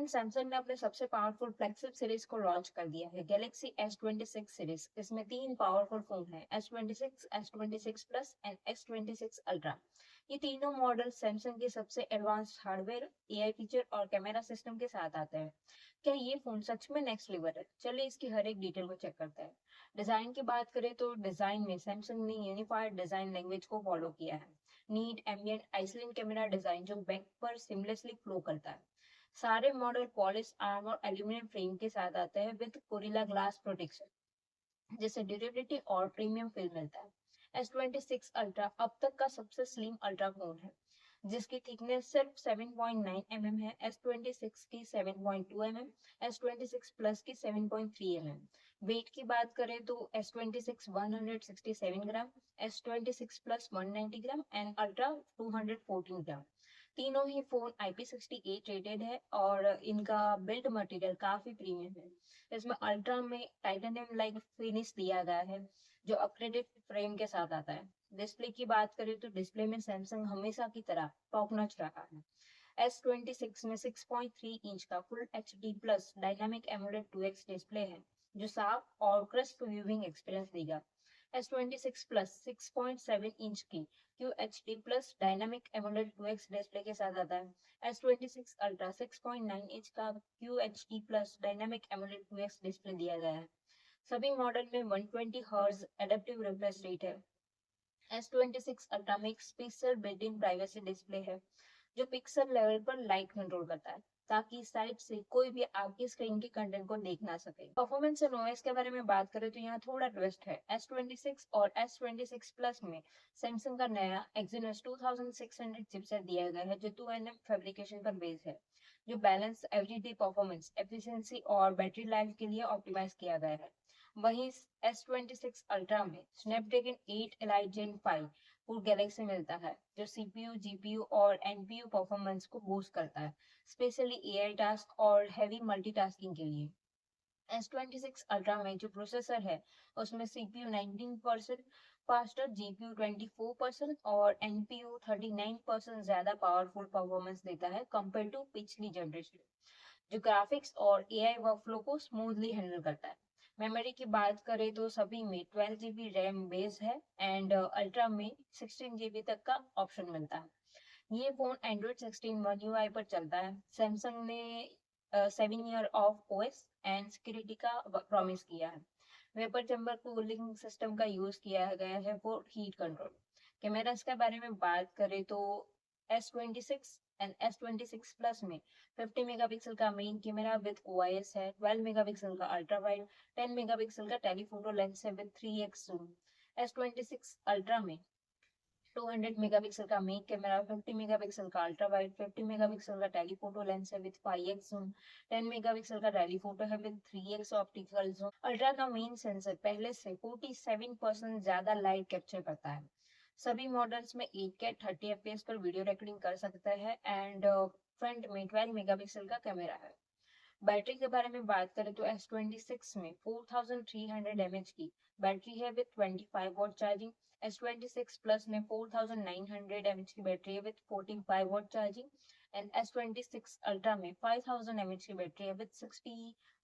Friends, Samsung ने अपने सबसे पावरफुल फ्लैगशिप सीरीज को लॉन्च कर दिया है, गैलेक्सी S26 सीरीज। इसमें तीन पावरफुल फोन हैं, S26, S26 plus and S26 ultra. ये तीनों मॉडल सैमसंग के सबसे एडवांस्ड हार्डवेयर, एआई फीचर और कैमरा सिस्टम के साथ आते हैं। क्या ये फोन सच में नेक्स्ट लेवल है? चलिए इसकी हर एक डिटेल को चेक करते हैं। डिजाइन की बात करें तो डिजाइन में सैमसंग ने यूनिफाइड डिजाइन लैंग्वेज को फॉलो किया है। Neat ambient isolation camera design जो बैक पर सिमलेसली फ्लो करता है। सारे मॉडल पॉलिश आर्म और एल्यूमिनियम फ्रेम के साथ आते हैं विद गोरिल्ला ग्लास प्रोटेक्शन, जिससे ड्यूरेबिलिटी और प्रीमियम फील मिलता है। S26 अल्ट्रा अब तक का सबसे स्लिम अल्ट्रा फोन है, जिसकी थिकनेस सिर्फ 7.9 mm है। S26 की 7.2 mm, S26 प्लस की 7.3 mm। वेट की बात करें तो S26 167 gram, S26 plus 190 gram and ultra 214 ग्राम। तीनों ही फोन IP68 रेटेड है और इनका बिल्ड मटेरियल काफी प्रीमियम है। इसमें अल्ट्रा में टाइटेनियम लाइक फिनिश दिया गया है, जो अपग्रेडेड फ्रेम के साथ आता है। डिस्प्ले की बात करें तो डिस्प्ले में सैमसंग हमेशा की तरह टॉप नॉच रहा है। S26 में 6.3 इंच का full HD plus dynamic AMOLED 2x display है, जो साफ और क्रिस्प व्यूइंग एक्सपीरियंस देगा। S26 प्लस 6.7 इंच की QHD plus dynamic AMOLED 2x display के साथ आता है। S26 अल्ट्रा 6.9 इंच का QHD plus dynamic AMOLED 2x display दिया गया है। सभी मॉडल में 120 हर्ट्ज एडेप्टिव रिफ्रेश रेट है। S26 अल्ट्रा में एक special built in privacy display है, जो पिक्सल लेवल पर लाइट कंट्रोल करता है, ताकि साइड से कोई भी आपकी स्क्रीन के कंटेंट को देख ना सके। परफॉर्मेंस और ओएस के बारे में बात करें तो यहाँ थोड़ा ट्विस्ट है। S26 और S26 प्लस में सैमसंग का नया Exynos 2600 चिपसेट दिया गया है, जो 2nm फैब्रिकेशन पर बेस्ड है, जो बैलेंस एवरीडे परफॉर्मेंस, एफिशिएंसी और बैटरी लाइफ के लिए ऑप्टिमाइज किया गया है। वहीं S26 अल्ट्रा में स्नैपड्रैगन 8 एलाइट जेन 5 फुल गैलेक्सी मिलता है, जो CPU, GPU और NPU परफॉर्मेंस को बूस्ट करता है, स्पेशली एआई टास्क और हैवी मल्टीटास्किंग के लिए। S26 अल्ट्रा में जो प्रोसेसर है, उसमें CPU 19% फास्टर, GPU 24% और NPU 39% ज्यादा पावरफुल परफॉर्मेंस देता है कंपेयर टू पिछली जनरेशन, जो ग्राफिक्स और एआई वर्कफ्लो को स्मूथली हैंडल करता है। मेमोरी की बात करें तो सभी में 12 GB रैम बेस है एंड अल्ट्रा में 16 GB तक का ऑप्शन मिलता है। ये फोन एंड्रॉइड 16 One UI पर चलता है। सैमसंग ने 7 year of OS and security का प्रॉमिस किया है। वेपर चैम्बर कूलिंग सिस्टम का यूज किया गया है फॉर हीट कंट्रोल। कैमरास के बारे में बात करें तो S26 एंड S26 प्लस में 50 मेगापिक्सल का मेन कैमरा विद OIS है, 12 मेगापिक्सल का अल्ट्रा वाइड, 10 मेगापिक्सल का टेलीफोटो लेंस है with 3x zoom. S26 ultra में 200 मेगापिक्सल का मेन कैमरा, 50 मेगापिक्सल का अल्ट्रा वाइड, 50 मेगापिक्सल का टेलीफोटो लेंस है विद 5x जूम, 10 मेगापिक्सल का टेलीफोटो है with 3x optical zoom. Ultra का मेन सेंसर पहले से 47% ज्यादा लाइट कैप्चर करता है। सभी मॉडल्स में 8K 30 FPS पर वीडियो रिकॉर्डिंग कर सकता है एंड फ्रंट में 12 मेगापिक्सल का कैमरा है। बैटरी के बारे में बात करें तो S26 में 4300 mAh की बैटरी है with 25 watt charging. S26 plus में 4900 mAh की बैटरी है with 45 watt charging and S26 ultra में 5000 mAh की बैटरी है with 60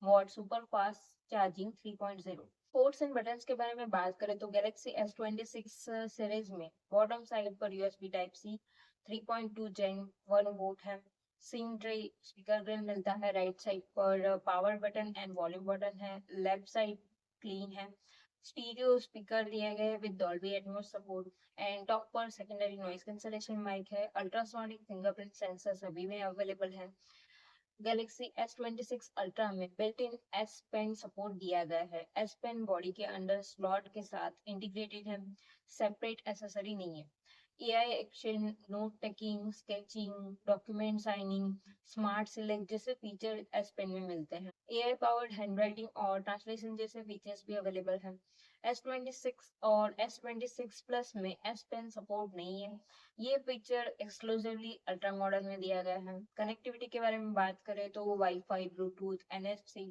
what super fast charging 3.0। Ports and buttons के बारे में बात करें तो गैलेक्सी S26 सीरीज में बॉटम साइड पर USB Type-C 3.2 Gen 1 वोल्ट है। सिंक ट्रे स्पीकर ग्रिल मिलता है। राइट साइड पर power button and volume button है। लेफ्ट साइड क्लीन है। स्टीरियो स्पीकर दिए गए with Dolby Atmos support and top पर सेकेंडरी नॉइज कैंसलेशन माइक है। अल्ट्रासोनिक फिंगरप्रिंट सेंसर सभी में अवेलेबल है। गैलेक्सी S26 अल्ट्रा में built in S pen support दिया गया है। S पेन बॉडी के अंदर स्लॉट के साथ इंटीग्रेटेड है, सेपरेट एसेसरी नहीं है। AI action, note taking, sketching, document signing, smart select जैसे फीचर S पेन में मिलते हैं। एआई पावर्ड हैंडराइटिंग और ट्रांसलेशन जैसे फीचर्स भी अवेलेबल हैं। S26 और S26 प्लस में S पेन सपोर्ट नहीं है। ये फीचर एक्सक्लूसिवली अल्ट्रा मॉडल में दिया गया है। कनेक्टिविटी के बारे में बात करें तो वाईफाई, ब्लूटूथ, NFC,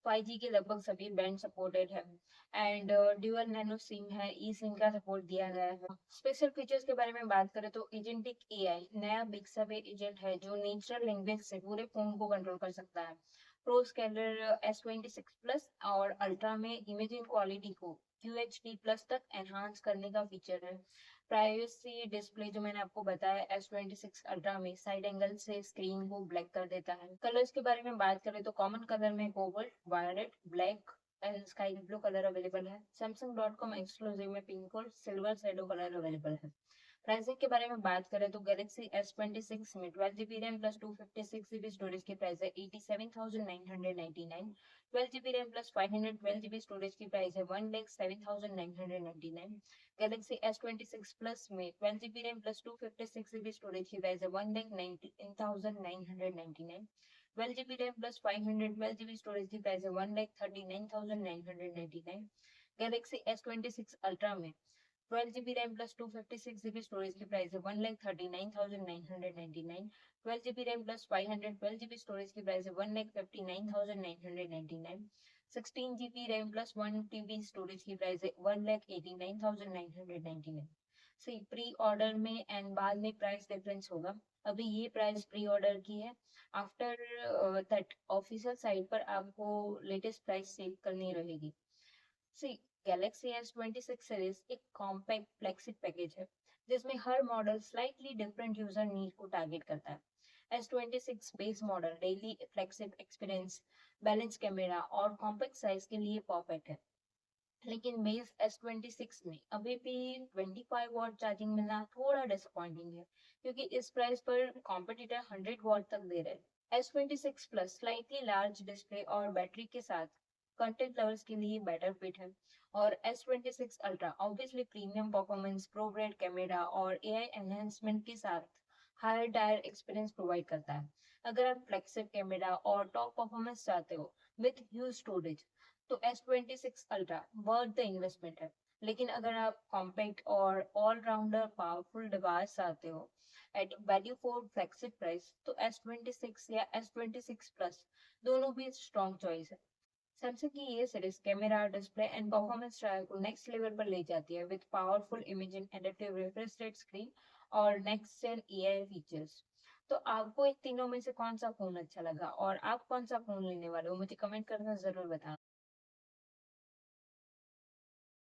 5G के लगभग सभी बैंड सपोर्टेड है एंड ड्यूअल नैनो सिम है, ई सिम का सपोर्ट दिया गया है। स्पेशल फीचर्स के बारे में बात करें तो एजेंटिक एआई नया बिग सब एजेंट है जो नेचुरल लैंग्वेज से पूरे फोन को कंट्रोल कर सकता है। प्रो स्केलर S26 प्लस और अल्ट्रा में इमेजिंग क्वालिटी को QHD प्लस तक एनहांस करने का फीचर है। प्राइवेसी डिस्प्ले जो मैंने आपको बताया S26 अल्ट्रा में साइड एंगल से स्क्रीन को ब्लैक कर देता है। कलर्स के बारे में बात करें तो कॉमन कलर में cobalt, violet, black and sky blue colour available है। Samsung.com एक्सक्लूसिव में पिंक और सिल्वर शैडो कलर अवेलेबल है। प्राइसिंग के बारे में बात करें तो गैलेक्सी S26 में 12GB RAM plus 256GB storage की प्राइस है 87,999। 12GB RAM plus 512GB storage की प्राइस है 1,07,999। गैलेक्सी S26 प्लस में 12GB RAM plus 256GB storage की प्राइस है 1,19,999। 12GB RAM plus 512GB storage की प्राइस है 1,39,999। गैलेक्सी S26 अल्ट्रा में 12GB RAM plus 256GB storage की प्राइस है 1,39,999। 12GB RAM plus 512GB storage की प्राइस है 1,59,999। 16GB RAM plus 1TB storage की प्राइस है 1,89,999। सी प्री ऑर्डर में एंड बाद में प्राइस डिफरेंस होगा। अभी ये प्राइस प्री ऑर्डर की है। आफ्टर दैट ऑफिशियल साइट पर आपको लेटेस्ट प्राइस सेव करनी रहेगी। सी गैलेक्सी S26 सीरीज एक कॉम्पैक्ट फ्लैगशिप पैकेज है जिसमें हर model slightly different user need को टारगेट करता है। S26 base model daily flagship experience, balance camera और कॉम्पैक्ट साइज के लिए परफेक्ट है। लेकिन बेस S26 में अभी भी 25 वॉट चार्जिंग मिलना थोड़ा डिसअपॉइंटिंग है क्योंकि इस प्राइस पर कॉम्पिटिटर 100 वॉट तक दे रहे हैं। S26 plus slightly large display और बैटरी के साथ कंटेंट लवर्स के लिए बेटर फिट है और S26 ultra obviously premium performance, pro grade camera और AI एनहेंसमेंट के साथ हायर टायर एक्सपीरियंस प्रोवाइड करता है। अगर आप फ्लेक्सिव कैमरा और टॉप परफॉर्मेंस चाहते हो विद ह्यूज स्टोरेज तो S26 ultra worth the investment है। लेकिन अगर आप कॉम्पैक्ट और ऑलराउंडर पावरफुल डिवाइस चाहते हो at value for flexible price तो S26 या S26 प्लस दोनों भी स्ट्रॉन्ग चॉइस है। सैमसंग की ये series camera, display and performance trial को नेक्स्ट लेवल पर ले जाती है with powerful imaging, adaptive refresh rate screen और नेक्स्ट जेन AI फीचर्स। तो आपको इन तीनों में से कौन सा फोन अच्छा लगा और आप कौन सा फोन लेने वाले हो मुझे कमेंट करना जरूर बताना।